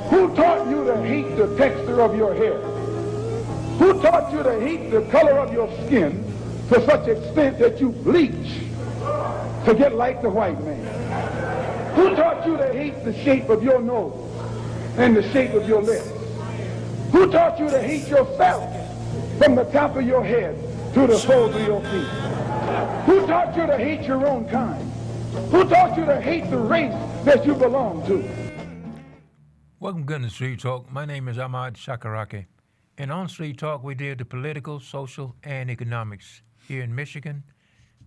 Who taught you to hate the texture of your hair? Who taught you to hate the color of your skin to such extent that you bleach to get like the white man? Who taught you to hate the shape of your nose and the shape of your lips? Who taught you to hate yourself from the top of your head to the soles of your feet? Who taught you to hate your own kind? Who taught you to hate the race that you belong to? Welcome again to Street Talk. My name is Ahmad Shakaraki. And on Street Talk, we deal with political, social, and economics here in Michigan,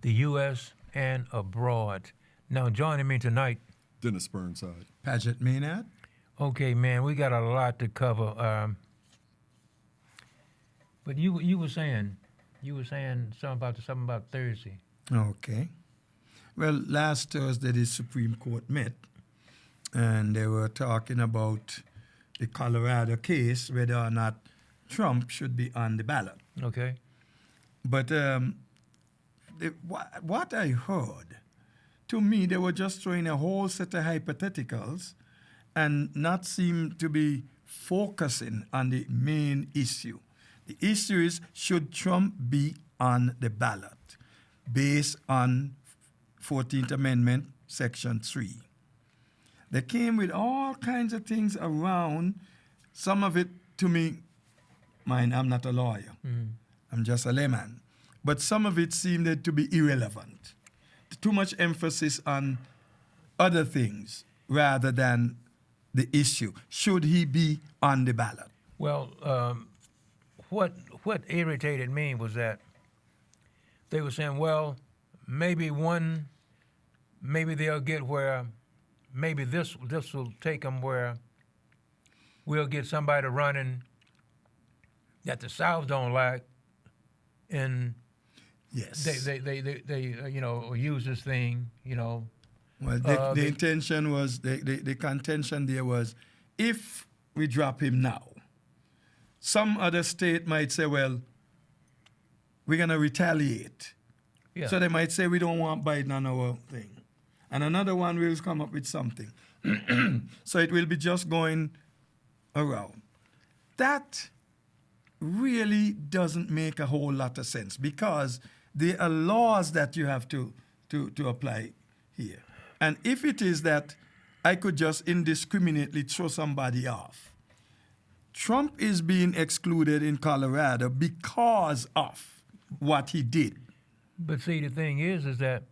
the U.S., and abroad. Now, joining me tonight, Dennis Burnside. Paget Maynard. Okay, man, we got a lot to cover. But you were saying something about Thursday. Okay. Well, last Thursday, the Supreme Court met, and they were talking about the Colorado case, whether or not Trump should be on the ballot. Okay. But what I heard, to me, they were just throwing a whole set of hypotheticals and not seem to be focusing on the main issue. The issue is, should Trump be on the ballot based on 14th Amendment, Section 3. They came with all kinds of things around. Some of it, to me, I'm not a lawyer. I'm just a layman. But some of it seemed to be irrelevant. Too much emphasis on other things rather than the issue. Should he be on the ballot? Well, what irritated me was that they were saying, well, maybe they'll get where, maybe this will take them where we'll get somebody running that the South don't like, and yes, they use this thing, Well, the intention was, the contention there was, if we drop him now, some other state might say, well, we're going to retaliate. Yeah. So they might say, we don't want Biden on our thing. And another one will come up with something. So it will be just going around. That really doesn't make a whole lot of sense, because there are laws that you have to apply here. And if it is that I could just indiscriminately throw somebody off, Trump is being excluded in Colorado because of what he did. But see, the thing is that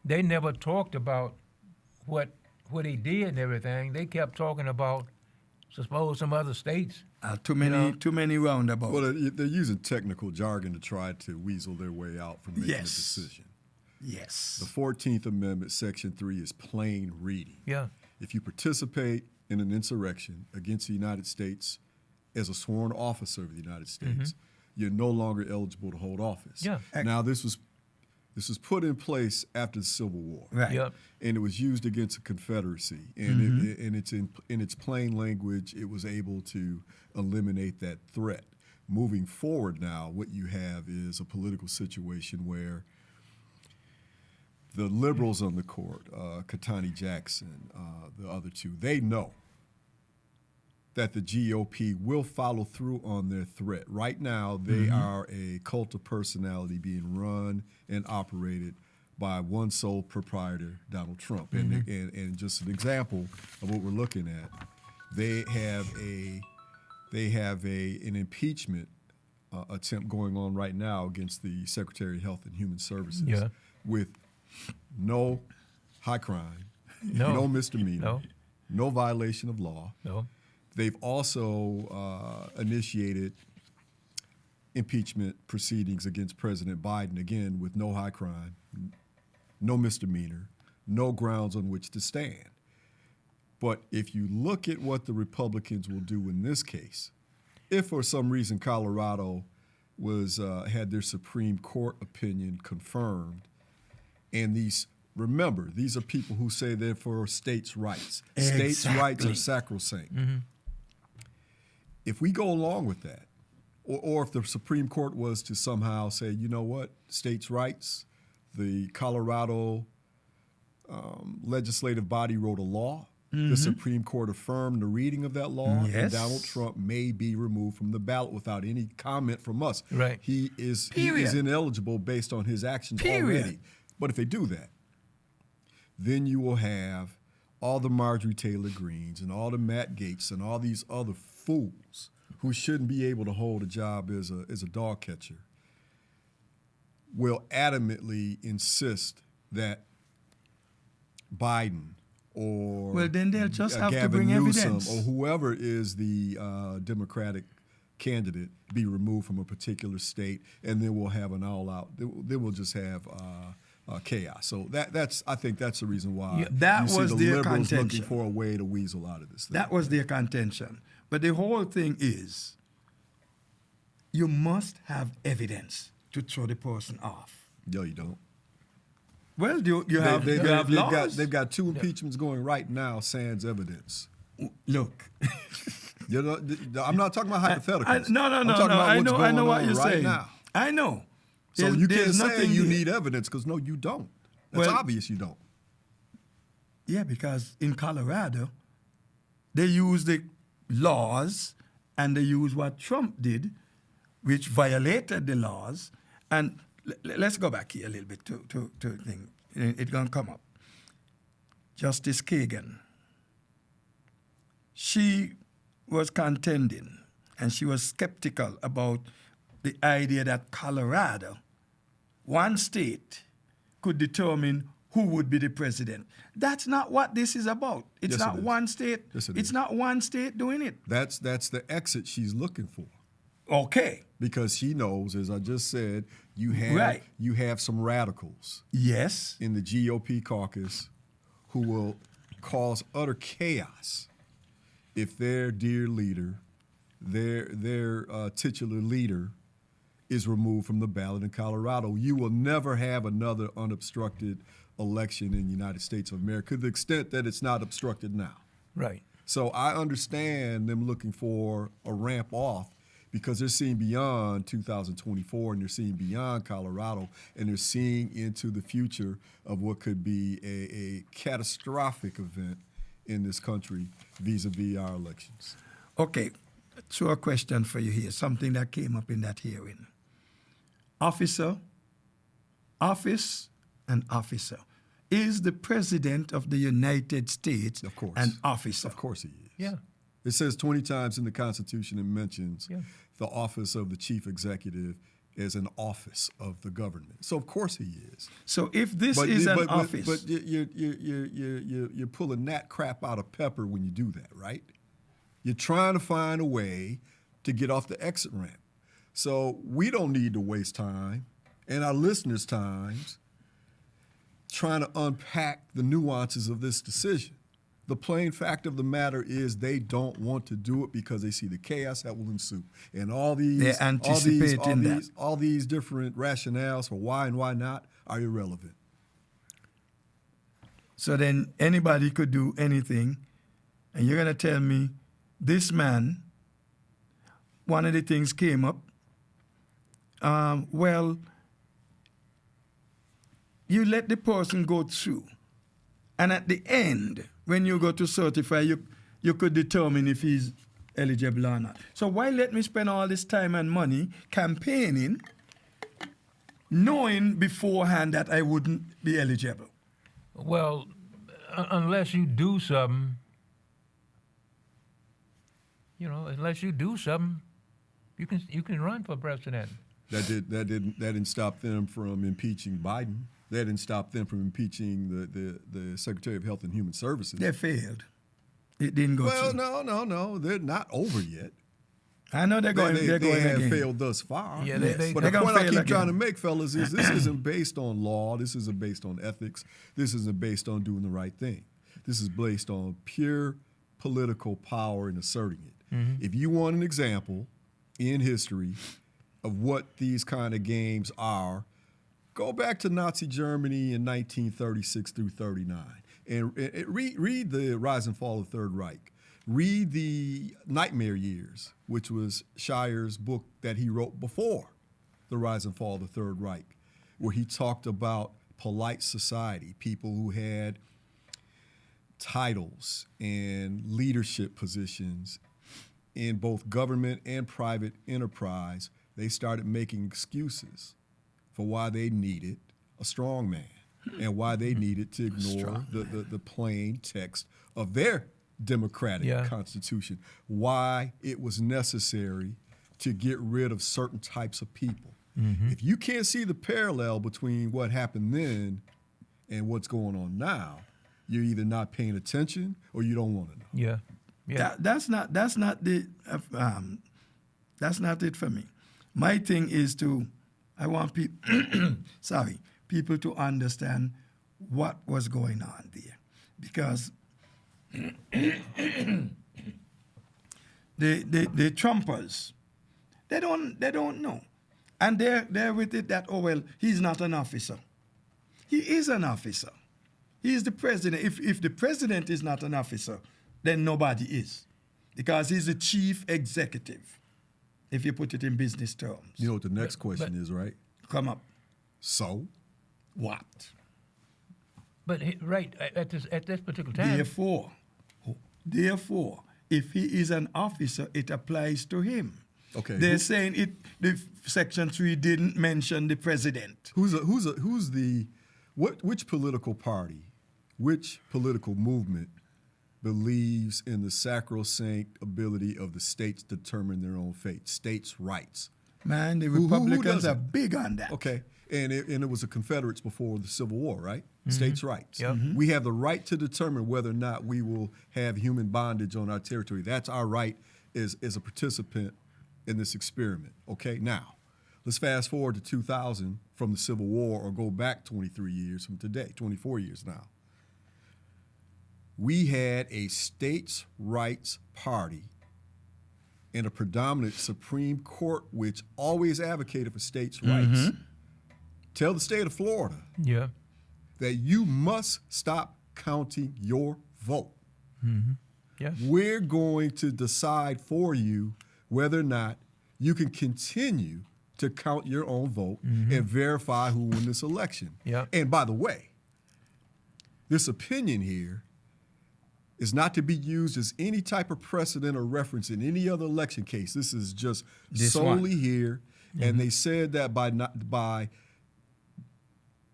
they never talked about what he did and everything. They kept talking about, suppose, some other states. Too many roundabouts. Well, they're using technical jargon to try to weasel their way out from making a decision. Yes. The 14th Amendment, Section 3, is plain reading. Yeah. If you participate in an insurrection against the United States as a sworn officer of the United States, you're no longer eligible to hold office. Yeah. Now, this was put in place after the Civil War, Right. Yep. and it was used against the Confederacy. And it's in its plain language, it was able to eliminate that threat. Moving forward now, what you have is a political situation where the liberals on the court, Ketanji Jackson, the other two, they know that the GOP will follow through on their threat. Right now, they are a cult of personality being run and operated by one sole proprietor, Donald Trump. And just an example of what we're looking at, they have an impeachment attempt going on right now against the Secretary of Health and Human Services with no high crime, no misdemeanor, no violation of law. No. They've also initiated impeachment proceedings against President Biden, again, with no high crime, no misdemeanor, no grounds on which to stand. But if you look at what the Republicans will do in this case, if for some reason Colorado had their Supreme Court opinion confirmed, and remember, these are people who say they're for states' rights. Exactly. States' rights are sacrosanct. If we go along with that, or if the Supreme Court was to somehow say, you know what, states' rights, the Colorado legislative body wrote a law The Supreme Court affirmed the reading of that law, and Yes. Donald Trump may be removed from the ballot without any comment from us. Right. He is Period. ineligible based on his actions Period. already. But if they do that, then you will have all the Marjorie Taylor Greens and all the Matt Gaetz and all these other fools who shouldn't be able to hold a job as a dog catcher will adamantly insist that Biden or Well, then they'll just have to Gavin bring Newsom evidence. or whoever is the Democratic candidate be removed from a particular state, and then we'll have an all-out. Then we'll just have chaos. So I think that's the reason why That you see was the their liberals looking contention. for a way to weasel out of this thing. That was their contention. But the whole thing is, you must have evidence to throw the person off. No, you don't. Well, you have laws. They've got two impeachments going right now, sans evidence. Look, You know, I'm not talking about hypotheticals. no. I'm talking about I what's know going what on you're right saying. now. I know. So There's- you can't there's say nothing you there. need evidence because no, you don't. That's Well- obvious you don't. Yeah, because in Colorado, they use the laws and they use what Trump did, which violated the laws. And let's go back here a little bit to thing. It's going to come up. Justice Kagan, she was contending and she was skeptical about the idea that Colorado, one state, could determine who would be the president. That's not what this is about. It's Yes, it not is. one state. Yes, it It's is. not one state doing it. That's the exit she's looking for. Okay. Because she knows, as I just said, you have some radicals Yes. in the GOP caucus who will cause utter chaos if their dear leader, their titular leader, is removed from the ballot in Colorado. You will never have another unobstructed election in the United States of America, to the extent that it's not obstructed now. Right. So I understand them looking for a ramp off because they're seeing beyond 2024 and they're seeing beyond Colorado and they're seeing into the future of what could be a catastrophic event in this country vis-a-vis our elections. Okay. So a question for you here, something that came up in that hearing. Office, and officer. Is the President of the United States Of course. an officer? Of course he is. Yeah. It says 20 times in the Constitution it mentions Yeah. the office of the chief executive as an office of the government. So of course he is. So if this is an office, But you're pulling that crap out of pepper when you do that, right? You're trying to find a way to get off the exit ramp. So we don't need to waste time, and our listeners' times, trying to unpack the nuances of this decision. The plain fact of the matter is they don't want to do it because they see the chaos that will ensue. And all these They're anticipating that. all these different rationales for why and why not are irrelevant. so then anybody could do anything, and you're going to tell me this man, one of the things came up, well, you let the person go through, and at the end, when you go to certify, you could determine if he's eligible or not. So why let me spend all this time and money campaigning, knowing beforehand that I wouldn't be eligible? Well, unless you do something, unless you do something, you can run for president. That didn't stop them from impeaching Biden. That didn't stop them from impeaching the Secretary of Health and Human Services. They failed. It didn't go Well, through. no, they're not over yet. I know they're going. They're They going have again. failed thus far. Yeah, Yes. But They're the gonna point I fail keep again. trying to make, fellas, is this isn't based on law. This isn't based on ethics. This isn't based on doing the right thing. This is based on pure political power and asserting it. Mm-hmm. If you want an example in history of what these kind of games are, go back to Nazi Germany in 1936 through 39 and read the Rise and Fall of the Third Reich. Read the Nightmare Years, which was Shire's book that he wrote before the Rise and Fall of the Third Reich, where he talked about polite society, people who had titles and leadership positions in both government and private enterprise, they started making excuses for why they needed a strong man and why they needed to ignore the plain text of their democratic constitution, why it was necessary to get rid of certain types of people. If you can't see the parallel between what happened then and what's going on now, you're either not paying attention or you don't want to know. That's not it for me. My thing is I want people to understand what was going on there, because the Trumpers, they don't know, and they're with it that, oh well, he's not an officer. He is an officer. He is the president. If the president is not an officer, then nobody is, because he's the chief executive, if you put it in business terms. You know what the next question is, right? Come up. So? What? But at this particular time. Therefore, if he is an officer, it applies to him. Okay. They're saying the Section 3 didn't mention the president. Which political party, which political movement believes in the sacrosanct ability of the states to determine their own fate, states' rights? Man, the Republicans are big on that. Okay, and it was the Confederates before the Civil War, right? States' rights. Yep. We have the right to determine whether or not we will have human bondage on our territory. That's our right as a participant in this experiment. Okay, now, let's fast forward to 2000 from the Civil War, or go back 23 years from today, 24 years now. We had a states' rights party and a predominant Supreme Court which always advocated for states' rights. Tell the state of Florida that you must stop counting your vote. We're going to decide for you whether or not you can continue to count your own vote and verify who won this election. And by the way, this opinion here is not to be used as any type of precedent or reference in any other election case. This is just solely here. And they said that by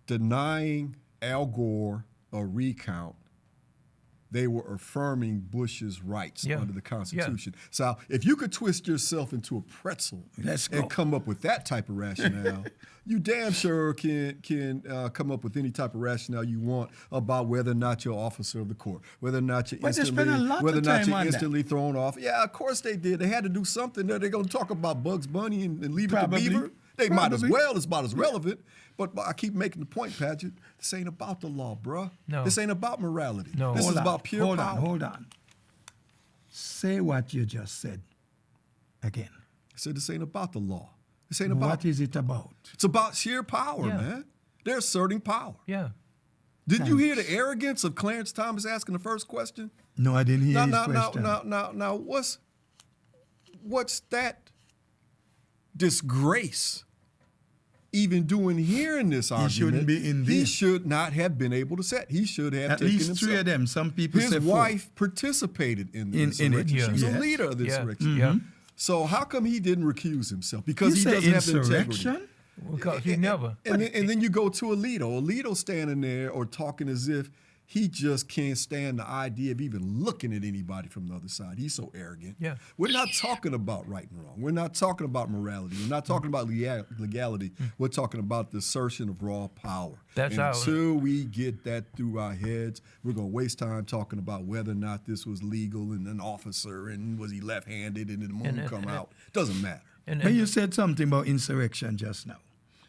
denying Al Gore a recount, they were affirming Bush's rights under the Constitution. So if you could twist yourself into a pretzel and come up with that type of rationale, you damn sure can come up with any type of rationale you want about whether or not you're officer of the court, whether or not you're instantly thrown off. Yeah, of course they did. They had to do something. They're going to talk about Bugs Bunny and leave it to Beaver. They might as well. It's about as relevant. But I keep making the point, Paget, this ain't about the law, bruh. No. This ain't about morality. No. This is about pure power. Hold on. Say what you just said again. I said this ain't about the law. This ain't about. What is it about? It's about sheer power, man. They're asserting power. Did you hear the arrogance of Clarence Thomas asking the first question? No, I didn't hear his question. Now, what's that disgrace even doing here in this argument? He shouldn't be in this. He should not have been able to set. He should have at taken least himself. 3 of them. Some people His say 4. wife participated in the insurrection. She was a leader of the insurrection. So how come he didn't recuse himself? Because he doesn't have the integrity. Because he never. And then you go to Alito. Alito standing there or talking as if he just can't stand the idea of even looking at anybody from the other side. He's so arrogant. We're not talking about right and wrong. We're not talking about morality. We're not talking about legality. We're talking about the assertion of raw power. Until we get that through our heads, we're going to waste time talking about whether or not this was legal and an officer and was he left-handed and did the moon come out. Doesn't matter. But you said something about insurrection just now.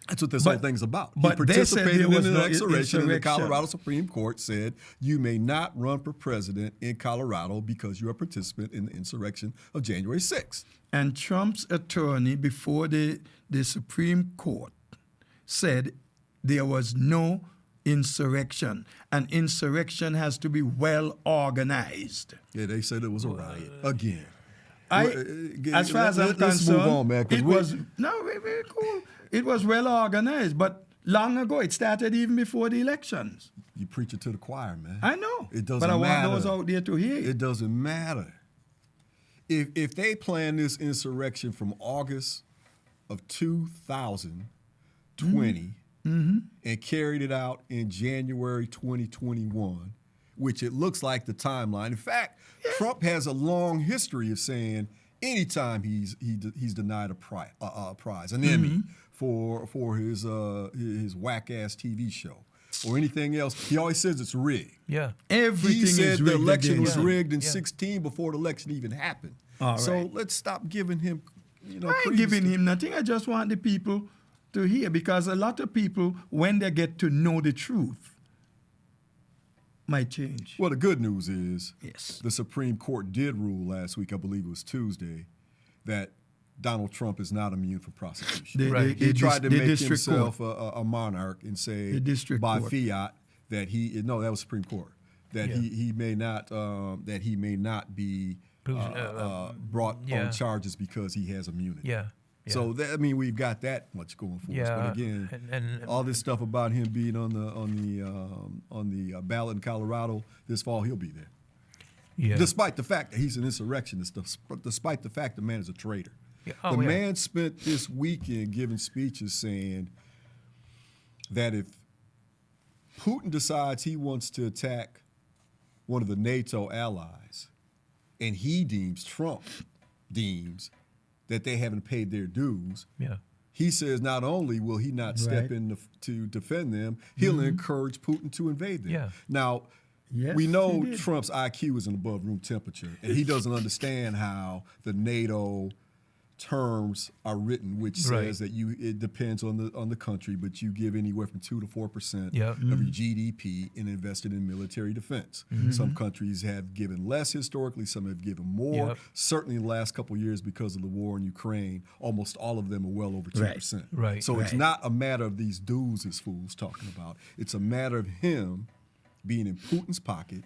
That's what this whole thing's about. But he participated in an no insurrection, and the Colorado Supreme Court said you may not run for president in Colorado because you're a participant in the insurrection of January 6th. And Trump's attorney before the Supreme Court said there was no insurrection. An insurrection has to be well organized. Yeah, they said it was a riot again. As far as I'm concerned, let's move on, man. It was very cool. It was well organized, but long ago. It started even before the elections. You preach it to the choir, man. I know. It doesn't but I matter. want those out there to hear it. It doesn't matter. If they planned this insurrection from August of 2020 and carried it out in January 2021, which it looks like the timeline. In fact, Trump has a long history of saying anytime he's denied a prize, an Emmy for his whack ass TV show or anything else, he always says it's rigged. Yeah. Everything He said is the rigged election was against him. rigged in Yeah. 16 before the election even happened. All So right. let's stop giving him, I ain't credence giving to- him nothing. I just want the people to hear, because a lot of people, when they get to know the truth, might change. Well, the good news is Yes. the Supreme Court did rule last week, I believe it was Tuesday, that Donald Trump is not immune from prosecution. Right. He tried to the make district himself court. a monarch and say The district by court. fiat that that was Supreme Court, that Yeah. he may not be brought yeah. on charges because he has immunity. Yeah. Yeah. So we've got that much going for us. Yeah, But again, and all this stuff about him being on the ballot in Colorado this fall, he'll be there. yeah. Despite the fact that he's an insurrectionist, despite the fact the man is a traitor. Yeah. The man spent this weekend giving speeches saying that if Putin decides he wants to attack one of the NATO allies, and Trump deems that they haven't paid their dues, Yeah. he says not only will he not step Right. in to defend them, he'll encourage Putin to invade them. Yeah. Now, Yes, we know he did. Trump's IQ is an above room temperature, and he doesn't understand how the NATO terms are written, which says Right. that it depends on the country, but you give anywhere from 2 to 4% Yeah. of your GDP and invested in military defense. Some countries have given less historically, some have given more. Yep. Certainly, in the last couple of years, because of the war in Ukraine, almost all of them are well over 2%. Right. So it's Right. not a matter of these dues this fool's talking about. It's a matter of him being in Putin's pocket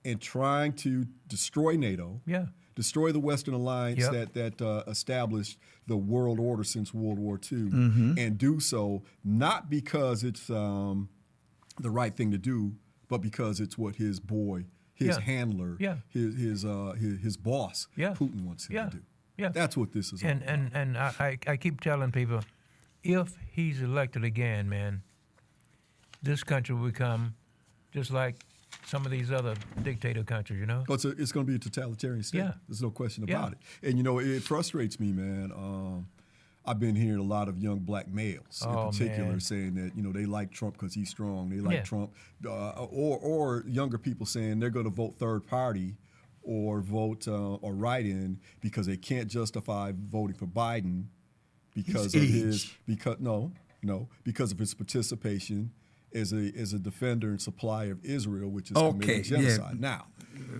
and trying to destroy NATO. Yeah. Destroy the Western alliance Yep. that established the world order since World War II, Mm-hmm. and do so not because it's the right thing to do, but because it's what his boy, his Yeah. handler, Yeah. his boss, Yeah. Putin wants him Yeah. to do. Yeah. That's what this is all about. And I keep telling people, if he's elected again, man, this country will become just like some of these other dictator countries, you know? It's going to be a totalitarian state. Yeah. There's no question Yeah. about it. And, it frustrates me, man. I've been hearing a lot of young black males in Oh, particular man. saying that, they like Trump because he's strong. They like Yeah. Trump. Or younger people saying they're going to vote third party or vote or write-in because they can't justify voting for Biden because His age. because of his participation as a defender and supplier of Israel, which is Okay, committing genocide. Now,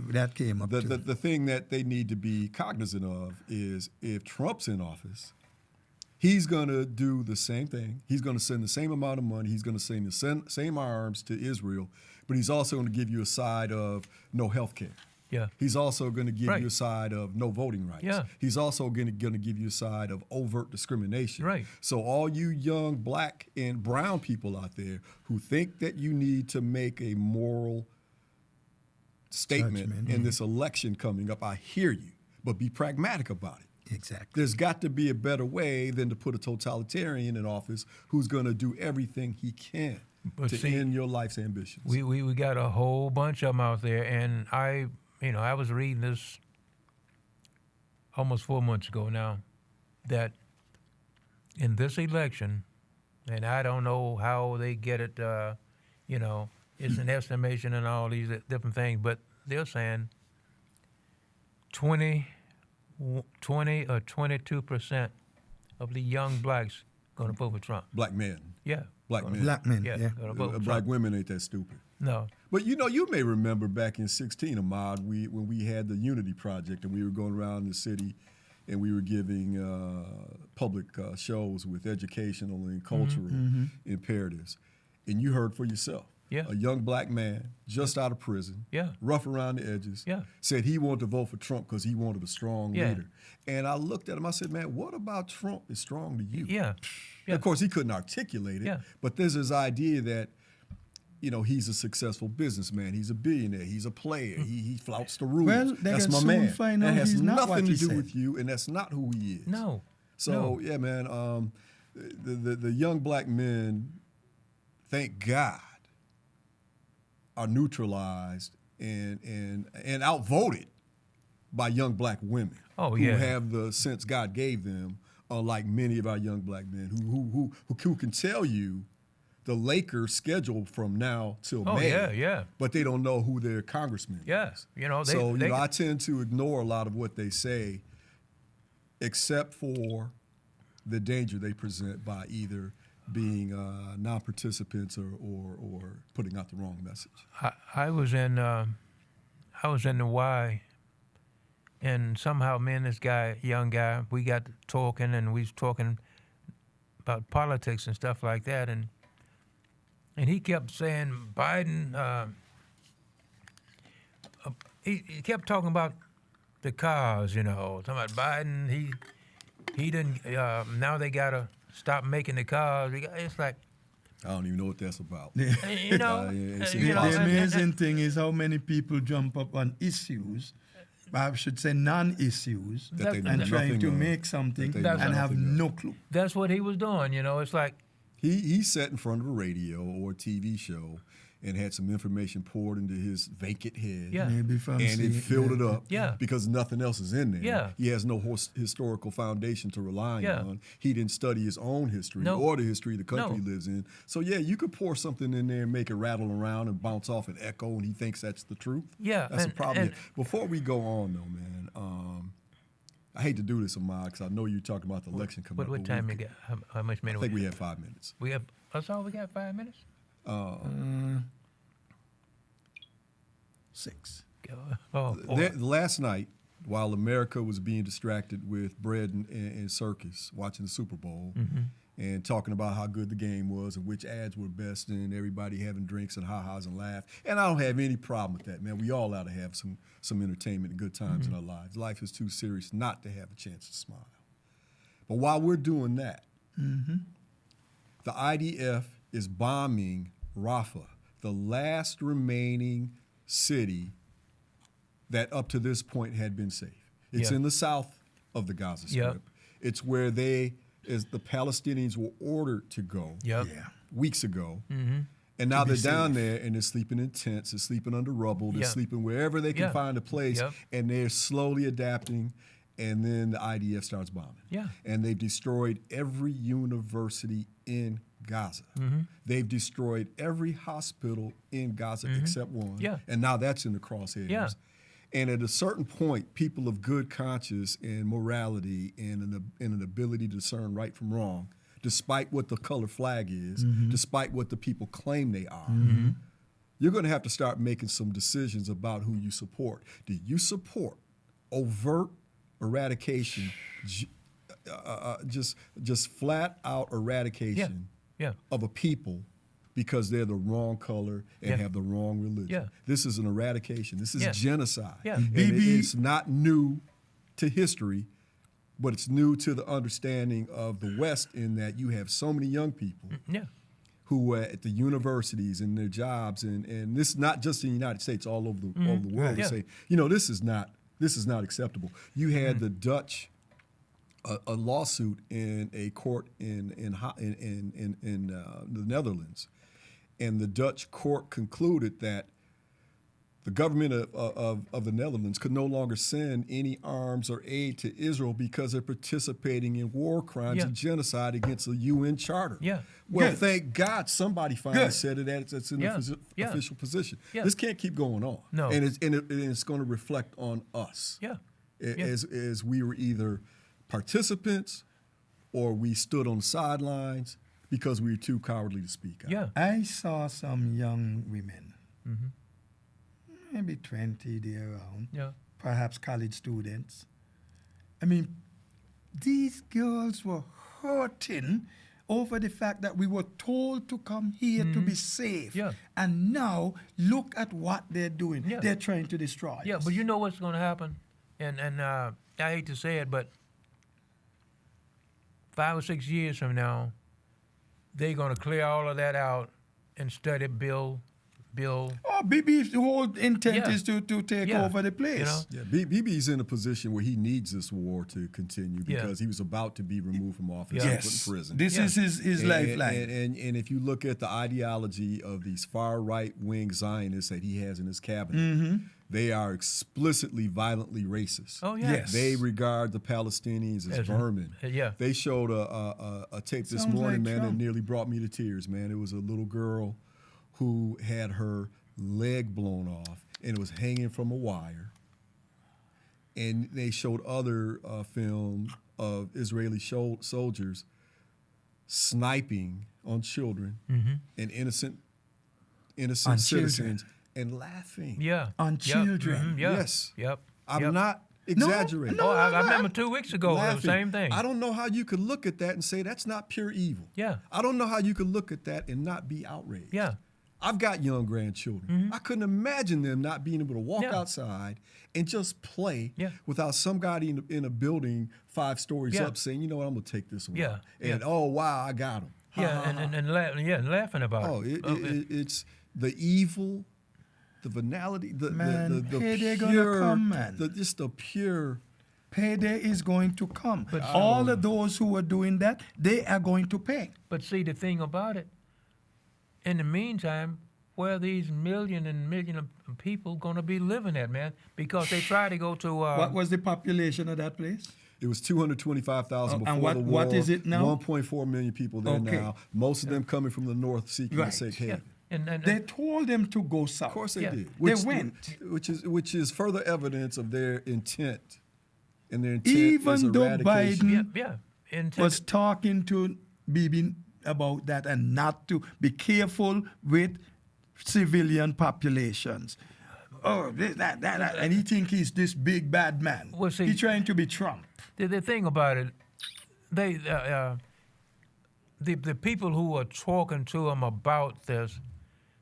That came up too. the thing that they need to be cognizant of is if Trump's in office, he's going to do the same thing. He's going to send the same amount of money. He's going to send the same arms to Israel, but he's also going to give you a side of no health care. Yeah. He's also going to give Right. you a side of no voting rights. Yeah. He's also going to give you a side of overt discrimination. Right. So all you young black and brown people out there who think that you need to make a moral statement Judgment, in this election coming up, I hear you, but be pragmatic about it. Exactly. There's got to be a better way than to put a totalitarian in office who's going to do everything he can But to see, end your life's ambitions. We got a whole bunch of them out there, and I was reading this almost 4 months ago now, that in this election, and I don't know how they get it, it's an estimation and all these different things, but they're saying 20 or 22% of the young blacks going to vote for Trump. Black men. Yeah. Black Gonna- men. Black men, Yeah. yeah. Gonna vote for Black Trump. women ain't that stupid. No. But you may remember back in 16, Ahmad, when we had the Unity Project and we were going around the city and we were giving public shows with educational and cultural imperatives. And you heard for yourself. Yeah. a young black man just out of prison, Yeah. rough around the edges, Yeah. said he wanted to vote for Trump because he wanted a strong Yeah. leader. And I looked at him, I said, man, what about Trump is strong to you? Yeah. Of course, he couldn't articulate it, Yeah. but there's this idea that, he's a successful businessman. He's a billionaire. He's a player. He flouts the rules. Well, they that's can my soon man. find that out has he's not what nothing to he do said. with you, and that's not who he is. No. So No. yeah, man, the young black men, thank God, are neutralized and outvoted by young black women Oh, who yeah. have the sense God gave them, unlike many of our young black men who can tell you the Lakers schedule from now till Oh, May. yeah. But they don't know who their congressman Yeah. is. You know, So I tend to ignore a lot of what they say, except for the danger they present by either being non-participants or putting out the wrong message. I was in the Y, and somehow me and this guy, young guy, we got talking, and we was talking about politics and stuff like that, and he kept saying Biden. He kept talking about the cars, talking about Biden. He didn't. Now they gotta stop making the cars. It's like, I don't even know what that's about. you know, it's you know, The impossible. amazing thing is how many people jump up on issues, I should say non-issues, That they know and trying nothing to of, make something that they know and have nothing of. no clue. that's what he was doing. It's like, He sat in front of a radio or a TV show and had some information poured into his vacant head. Yeah. Maybe from And it filled it up Yeah. because nothing else is in there. Yeah. He has no historical foundation to rely Yeah. on. He didn't study his own history No. or the history the country No. lives in. So, yeah, you could pour something in there and make it rattle around and bounce off and echo, and he thinks that's the truth. Yeah, That's a and- problem. and- Before we go on, though, man, I hate to do this, Ahmad, because I know you're talking about the election coming what up. but time we you got? How much minutes? I think we have 5 minutes. We have. That's all we got. 5 minutes. 6. Oh, four. Last night, while America was being distracted with bread and circus, watching the Super Bowl, and talking about how good the game was and which ads were best, and everybody having drinks and ha-has and laugh. And I don't have any problem with that, man. We all ought to have some entertainment and good times in our lives. Life is too serious not to have a chance to smile. But while we're doing that, the IDF is bombing Rafah, the last remaining city that up to this point had been safe. It's Yeah. in the south of the Gaza Strip. Yep. It's where the Palestinians were ordered to go Yep. Yeah. weeks ago. And now be they're down safe. there and they're sleeping in tents, they're sleeping under rubble, they're Yeah. sleeping wherever they can Yeah. find a place, Yep. and they're slowly adapting. And then the IDF starts bombing. Yeah. And they've destroyed every university in Gaza. They've destroyed every hospital in Gaza except one. Yeah. And now that's in the crosshairs. Yeah. And at a certain point, people of good conscience and morality and an ability to discern right from wrong, despite what the color flag is, despite what the people claim they are, you're going to have to start making some decisions about who you support. Do you support overt eradication, just flat out eradication Yeah. of a people because they're the wrong color and Yeah. have the wrong religion? Yeah. This is an eradication. This is Yeah. genocide. Yeah. And it's not new to history, but it's new to the understanding of the West in that you have so many young people Yeah. who are at the universities and their jobs, and this is not just in the United States, all over the world. Right. They Yeah. say, this is not acceptable. You had the Dutch, a lawsuit in a court in the Netherlands, and the Dutch court concluded that the government of the Netherlands could no longer send any arms or aid to Israel because they're participating in war crimes Yeah. and genocide against the UN Charter. Yeah. Well, Good. thank God somebody finally Good. said it. It's in Yeah. the Yeah. official position. Yeah. This can't keep going on. No. And it's going to reflect on us. Yeah. As we were either participants or we stood on the sidelines because we were too cowardly to speak out. Yeah. I saw some young women, maybe 20 there around, Yeah. perhaps college students. I mean, these girls were hurting over the fact that we were told to come here to be safe. Yeah. And now look at what they're doing. Yeah. They're trying to destroy Yeah, us. but you know what's going to happen? And I hate to say it, but 5 or 6 years from now, they're going to clear all of that out and study Bill. Oh, BB's whole intent Yeah. is to take Yeah. over the place. You know? Yeah, BB's in a position where he needs this war to continue because he was about to be removed from office and put Yes. in prison. This is his And- lifeline. And if you look at the ideology of these far right wing Zionists that he has in his cabinet, they are explicitly violently racist. Oh, yeah. Yes. They regard the Palestinians as As- vermin. yeah. They showed a tape this Sounds morning, like man, that Trump. nearly brought me to tears, man. It was a little girl who had her leg blown off and it was hanging from a wire. And they showed other film of Israeli soldiers sniping on children and innocent On citizens and laughing. Yeah. On Yep. children. Yeah. Yes. Yep. I'm Yep. not exaggerating. No, Oh, I no, remember 2 weeks ago, it was the Laughing. same thing. I don't know how you could look at that and say that's not pure evil. Yeah. I don't know how you could look at that and not be outraged. Yeah. I've got young grandchildren. I couldn't imagine them not being able to walk Yeah. outside and just play Yeah. without somebody in a building 5 stories Yeah. up saying, you know what, I'm going to take this one. Yeah. And, Yeah. oh, wow, I got him. Yeah, and laughing about Oh, it. it's the evil, the venality, the Man, the payday gonna pure, come, man. just the pure. Payday is going to come. But all of those who are doing that, they are going to pay. But see, the thing about it, in the meantime, where are these million of people going to be living at, man? Because they try to go to... What was the population of that place? It was 225,000 And before what- the war. what is it now? 1.4 million people there Okay. now. Most of them coming from the north seeking Right. a safe haven. and They told them to go south. Of course they Yeah. did. They went. which is further evidence of their intent, and their intent Even is though eradication. Biden yeah. And was talking to Bibi about that and not to be careful with civilian populations. Oh, this, that, and he think he's this big bad man. Well, see- He's trying to be Trump. the thing about it, they the people who are talking to them about this,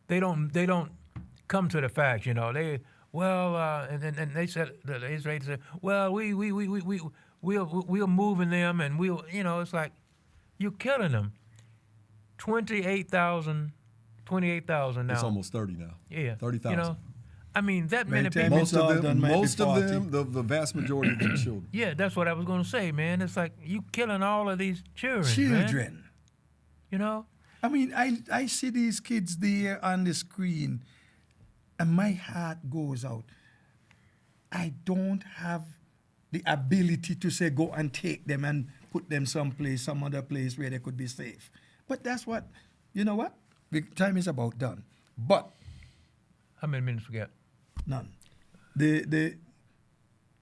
they don't come to the facts. You know, and they said the Israelis said, well, we're moving them, and we'll, you know, it's like you're killing them. 28,000 now. It's almost 30 now. Yeah, 30,000. You know, I mean that many Right, people. It's all done, might be Most of 40. them, the vast majority of them children. Yeah, that's what I was going to say, man. It's like you killing all of these children. Man. Children. You know. I mean, I see these kids there on the screen, and my heart goes out. I don't have the ability to say go and take them and put them someplace, some other place where they could be safe. But that's what, you know what? The time is about done. But How many minutes we got? none. The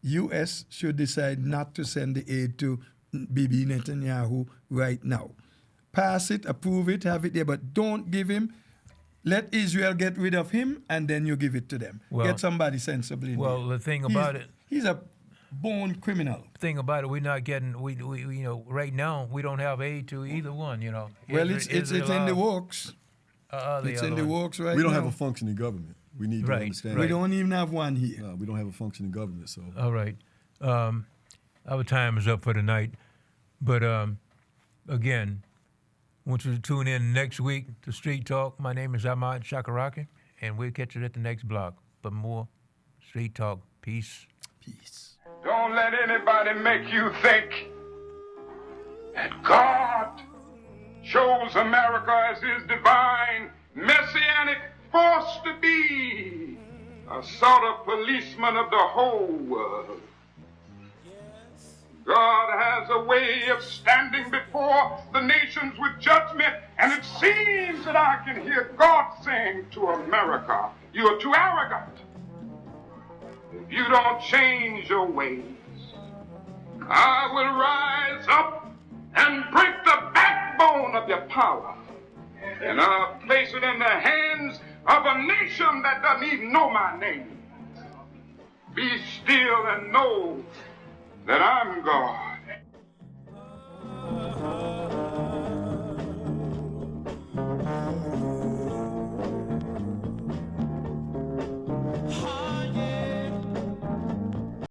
U.S. should decide not to send the aid to Bibi Netanyahu right now. Pass it, approve it, have it there, but don't give him. Let Israel get rid of him, and then you give it to them. Well- Get somebody sensible in Well, there. the thing about He's a born criminal. we're not getting. We you know right now we don't have aid to either one. You know. Well, it's in the works. It's in the works right now. We don't have a functioning government. We need to Right, understand. We right. don't even have one here. We don't have a functioning government. So All right. Our time is up for tonight, but again, I want you to tune in next week to Street Talk. My name is Ahmad Shakaraki, and we'll catch you at the next block. But more Street Talk. Peace. Peace. Don't let anybody make you think that God chose America as his divine messianic force to be a sort of policeman of the whole world. God has a way of standing before the nations with judgment, and it seems that I can hear God saying to America, you are too arrogant. If you don't change your ways, I will rise up and break the backbone of your power, and I'll place it in the hands of a nation that doesn't even know my name. Be still and know that I'm God.